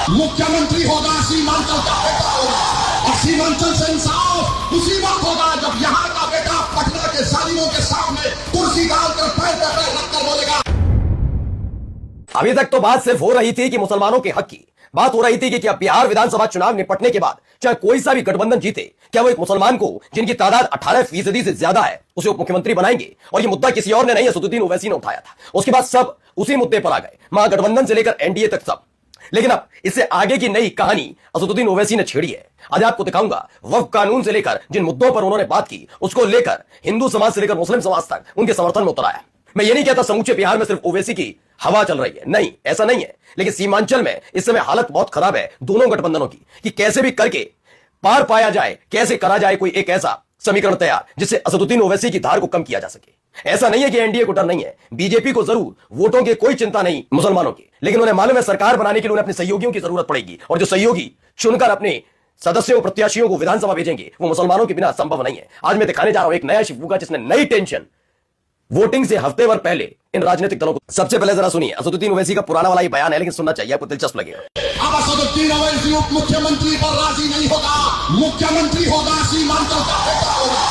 मुख्यमंत्री होगा सीमांचल का बेटा होगा, और सीमांचल से इंसाफ उसी वक्त होगा जब यहाँ का बेटा पटना के जालिमों के सामने कुर्सी डालकर पैर पे पैर रखकर बोलेगा। अभी तक तो बात सिर्फ हो रही थी कि मुसलमानों के हक की बात हो रही थी कि क्या बिहार विधानसभा चुनाव निपटने के बाद चाहे कोई सा भी गठबंधन जीते, क्या वो एक मुसलमान को जिनकी तादाद 18% से ज्यादा है उसे उप मुख्यमंत्री बनाएंगे। और ये मुद्दा किसी और ने नहीं, असदुद्दीन ओवैसी ने उठाया था। उसके बाद सब उसी मुद्दे पर आ गए, महागठबंधन से लेकर एनडीए तक सब। लेकिन अब इससे आगे की नई कहानी असदुद्दीन ओवैसी ने छेड़ी है। आज आपको दिखाऊंगा वक्फ कानून से लेकर जिन मुद्दों पर उन्होंने बात की, उसको लेकर हिंदू समाज से लेकर मुस्लिम समाज तक उनके समर्थन में उतर आया। मैं ये नहीं कहता समूचे बिहार में सिर्फ ओवैसी की हवा चल रही है, नहीं, ऐसा नहीं है। लेकिन सीमांचल में इस समय हालत बहुत खराब है दोनों गठबंधनों की, कि कैसे भी करके पार पाया जाए, कैसे करा जाए कोई एक ऐसा समीकरण तैयार जिससे असदुद्दीन ओवैसी की धार को कम किया जा सके। ऐसा नहीं है कि एनडीए को डर नहीं है, बीजेपी को जरूर वोटों की कोई चिंता नहीं मुसलमानों की, लेकिन उन्हें मालूम है सरकार बनाने के लिए उन्हें अपने सहयोगियों की जरूरत पड़ेगी, और जो सहयोगी चुनकर अपने सदस्यों प्रत्याशियों को विधानसभा भेजेंगे वो मुसलमानों के बिना संभव नहीं है। आज मैं दिखाने जा रहा हूं एक नया शिवूगा जिसने नई टेंशन वोटिंग से हफ्ते भर पहले इन राजनीतिक दलों को। सबसे पहले जरा सुनिए, असदुद्दीन ओवैसी का पुराना वाला ही बयान है, लेकिन सुनना चाहिए, आपको दिलचस्प लगेगा। अब असदुद्दीन ओवैसी उप मुख्यमंत्री पर राजी नहीं होगा, मुख्यमंत्री होगा सीमांचल का बेटा होगा,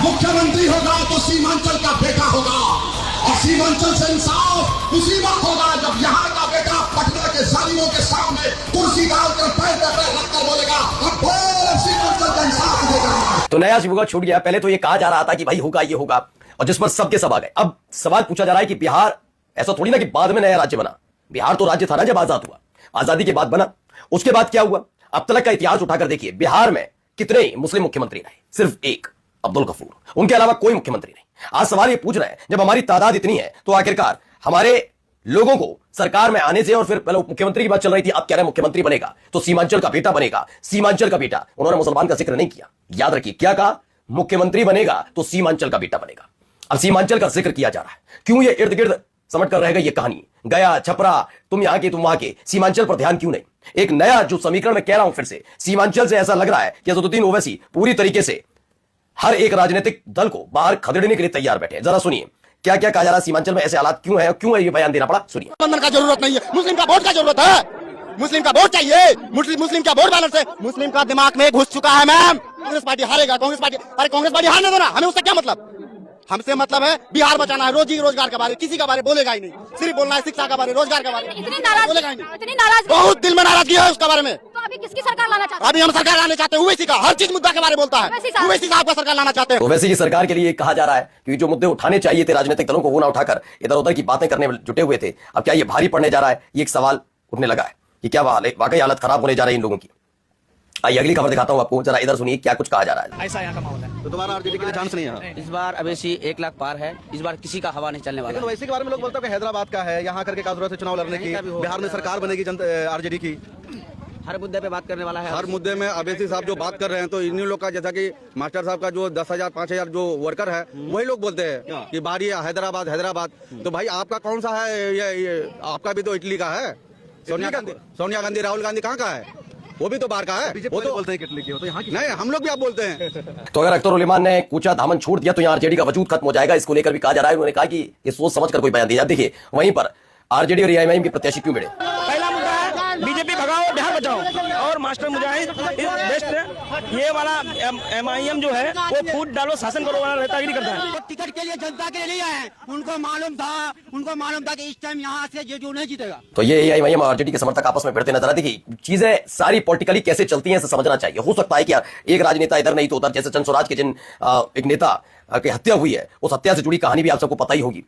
मुख्यमंत्री होगा तो सीमांचल का बेटा होगा, और सीमांचल से इंसाफ उसी वक्त होगा जब यहाँ का बेटा पटना के जालिमों के सामने कुर्सी डालकर पैर पे पैर रखकर बोलेगा अब सीमांचल का इंसाफ देगा। तो नया शिवूगा छूट गया। पहले तो ये कहा जा रहा था कि भाई होगा, ये होगा, और जिस पर सबके सब आ गए। अब सवाल पूछा जा रहा है कि बिहार ऐसा थोड़ी ना कि बाद में नया राज्य बना, बिहार तो राज्य था ना जब आजाद हुआ, आजादी के बाद बना। उसके बाद क्या हुआ, अब तक का इतिहास उठाकर देखिए, बिहार में कितने मुस्लिम मुख्यमंत्री रहे, सिर्फ एक, अब्दुल गफूर, उनके अलावा कोई मुख्यमंत्री नहीं। आज सवाल ये पूछ रहे हैं जब हमारी तादाद इतनी है तो आखिरकार हमारे लोगों को सरकार में आने से, और फिर पहले मुख्यमंत्री की बात चल रही थी, अब कह रहे मुख्यमंत्री बनेगा तो सीमांचल का बेटा बनेगा, सीमांचल का बेटा। उन्होंने मुसलमान का जिक्र नहीं किया, याद रखिए क्या कहा, मुख्यमंत्री बनेगा तो सीमांचल का बेटा बनेगा। अब सीमांचल का जिक्र किया जा रहा है, क्यों ये इर्द गिर्द समझ कर रह गई ये कहानी, गया छपरा, तुम यहां के तुम वहां के, सीमांचल पर ध्यान क्यों नहीं। एक नया जो समीकरण मैं कह रहा हूं फिर से, सीमांचल से ऐसा लग रहा है कि असदुद्दीन ओवैसी पूरी तरीके से हर एक राजनीतिक दल को बाहर खदेड़ने के लिए तैयार बैठे। जरा सुनिए क्या क्या कहा जा रहा है, सीमांचल में ऐसे हालात क्यों है, क्यों है ये बयान देना पड़ा, सुनिए। बंधन का जरूरत नहीं है, मुस्लिम का वोट का जरूरत है, मुस्लिम का वोट चाहिए, मुस्लिम का वोट बैलेंस है, मुस्लिम का दिमाग में घुस चुका है। मैम कांग्रेस पार्टी हारेगा, कांग्रेस पार्टी, अरे कांग्रेस पार्टी हारने दो ना, हमें उससे क्या मतलब, हमसे मतलब है बिहार बचाना है, रोजी रोजगार के बारे किसी का बारे बोलेगा ही नहीं, सिर्फ बोलना है शिक्षा के बारे, रोजगार के बारे, बोलेगा ही नहीं, बहुत दिल में नाराजगी है उसके बारे में। तो अभी किसकी सरकार लाना चाहते हैं? अभी हम सरकार लाना चाहते हैं ओवैसी का, हर चीज मुद्दा के बारे बोलता है, ओवैसी साहब का सरकार लाना चाहते हैं। ओवैसी की सरकार के लिए कहा जा रहा है कि जो मुद्दे उठाने चाहिए थे राजनीतिक दलों को वो ना उठाकर इधर उधर की बातें करने में जुटे हुए थे। अब क्या ये भारी पड़ने जा रहा है, ये एक सवाल उठने लगा है कि क्या वाकई हालत खराब होने जा रही है इन लोगों की। आइए अगली खबर दिखाता हूं आपको, जरा इधर सुनिए क्या कुछ कहा जा रहा है। ऐसा यहाँ का माहौल है, तो तुम्हारा आरजेडी के लिए चांस नहीं है इस बार अवेसी 1 लाख पार है, इस बार किसी का हवा नहीं चलने वाला। लेकिन वैसे के बारे में लोग बोलते हैं कि हैदराबाद का है, यहाँ करके क्या जरूरत है चुनाव लड़ने की, बिहार में सरकार बनेगी जनता आरजेडी की, हर मुद्दे पे बात करने वाला है। हर मुद्दे में अवेसी साहब जो बात कर रहे हैं तो इन्हीं लोग का, जैसा कि मास्टर साहब का जो 10,000 5,000 जो वर्कर है वही लोग बोलते हैं कि बारी हैदराबाद हैदराबाद। तो भाई आपका कौन सा है, ये आपका भी तो इटली का है, सोनिया गांधी राहुल गांधी कहाँ का है, वो भी तो बाहर का है, वो तो बोलते हैं इटली की, तो यहाँ की नहीं, हम लोग भी आप बोलते हैं। तो अगर अख्तर उलेमान ने कूचा दामन छोड़ दिया तो यहाँ आरजेडी का वजूद खत्म हो जाएगा, इसको लेकर भी कहा जा रहा है। उन्होंने कहा कि ये सोच समझ कर कोई बयान दिया। देखिए वहीं पर आरजेडी और एआईएमआईएम के प्रत्याशी क्यों मिले। पहला मुद्दा है बीजेपी भगाओ बिहार बचाओ, और मास्टर मुजाहिद बेस्ट है। ये वाला एमआईएम जो है वो फूट डालो शासन करो वाला नेतागिरी करता है। टिकट के लिए जनता के लिए नहीं आए, उनको मालूम था कि इस टाइम यहाँ से जो नहीं जीतेगा। तो ये एआईएमआईएम और आरजेडी के समर्थक आपस में भिड़ते नजर आते। देखिए चीजें सारी पॉलिटिकली कैसे चलती हैं इसे समझना चाहिए। हो सकता है कि यार एक राजनेता इधर नहीं तो उधर, जैसे चंद स्वराज के जिन एक नेता की हत्या हुई है, उस हत्या से जुड़ी कहानी भी आप सबको पता ही होगी।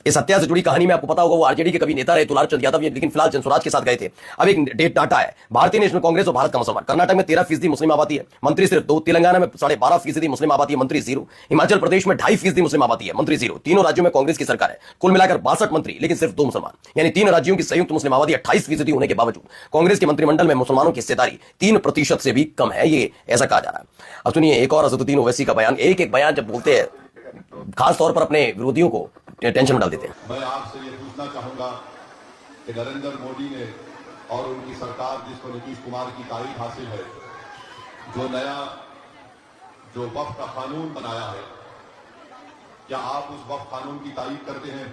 इस हत्या से जुड़ी कहानी में आपको पता होगा वो आरजेडी के कभी नेता रहे दुलार चंद यादव, लेकिन फिलहाल चंद स्वराज के साथ गए थे। अब एक डेट डाटा है, भारतीय नेशनल कांग्रेस और भारत का मुसलमान, कर्नाटक में 13% मुस्लिम आबादी है, मंत्री सिर्फ 2, तेलंगाना में 12.5% मुस्लिम आबादी है, मंत्री 0, हिमाचल प्रदेश में 2.5% मुस्लिम आबादी है, मंत्री 0। तीनों राज्यों में कांग्रेस की सरकार है, कुल मिलाकर 62 मंत्री लेकिन सिर्फ 2 मुसलमान, यानी 3 राज्यों की संयुक्त मुस्लिम आबादी 28% होने के बावजूद कांग्रेस के मंत्रिमंडल में मुसलमानों की हिस्सेदारी 3% से भी कम है। ये ऐसा कहा जा रहा है। अब सुनिए एक और असदुद्दीन ओवैसी का बयान। एक बयान जब बोलते हैं खास तौर पर अपने विरोधियों को टेंशन में डाल देते हैं। मैं आपसे ये पूछना चाहूंगा कि नरेंद्र मोदी ने और उनकी सरकार जिसको नीतीश कुमार की तारीफ हासिल है, जो वक्फ का कानून बनाया है, क्या आप उस वक्फ कानून की तारीफ करते हैं?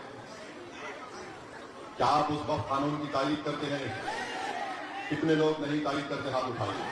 क्या क्या आप उस वक्त कानून की तारीफ करते हैं? कितने लोग नहीं तारीफ करते? हाथ उठाइए।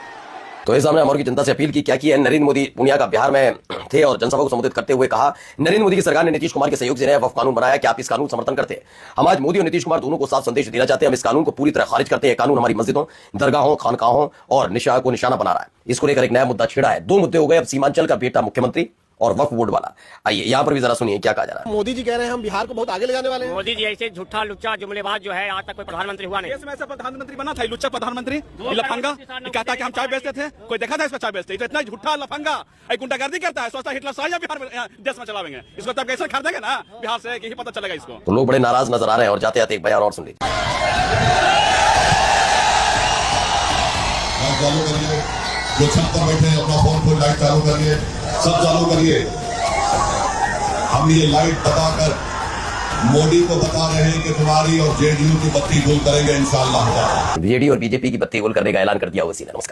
तो इस हमने अमर की जनता से अपील की क्या की है। नरेंद्र मोदी पुनिया का बिहार में थे और जनसभा को संबोधित करते हुए कहा, नरेंद्र मोदी की सरकार ने नीतीश कुमार के सहयोग से नया वक्फ कानून बनाया, क्या आप इस कानून समर्थन करते हैं? हम आज मोदी और नीतीश कुमार दोनों को साफ संदेश देना चाहते हैं, हम इस कानून को पूरी तरह खारिज करते हैं। कानून हमारी मस्जिदों, दरगाहों, खानकाहों और निशा को निशाना बना रहा है। इसको लेकर एक नया मुद्दा छिड़ा है। दो मुद्दे हो गए, अब सीमांचल का बेटा मुख्यमंत्री और वक्फ बोर्ड वाला। आइए यहाँ पर भी जरा सुनिए क्या कहा जा रहा है। मोदी जी कह रहे हैं हम बिहार को बहुत आगे ले जाने वाले हैं। मोदी जी ऐसे झूठा लुच्चा जुमलेबाज जो है आज तक कोई प्रधानमंत्री हुआ नहीं। देश में ऐसा प्रधानमंत्री बना था लुच्चा प्रधानमंत्री लफंगा, ये कहता है कि हम चाय बेचते थे, कोई देखा था इसमें चाय बेचते? तो इतना झूठा लफंगा गुंडागर्दी करता है, सोचता है हिटलर शाह बिहार में देश में चलावेंगे इसको, तब कैसे खरीदेंगे ना बिहार से कि पता चलेगा इसको। तो लोग बड़े नाराज नजर आ रहे हैं और जाते जाते एक बयान और सुन लीजिए। चालू करिए, जो छत पर बैठे हैं अपना फोन को लाइट चालू करिए, सब चालू करिए। हम ये लाइट बताकर मोदी को बता रहे हैं कि तुम्हारी और जेडीयू की बत्ती गुल करेंगे इंशाअल्लाह। जेडीयू और बीजेपी की बत्ती गुल करने का ऐलान कर दिया उसी ने। नमस्कार।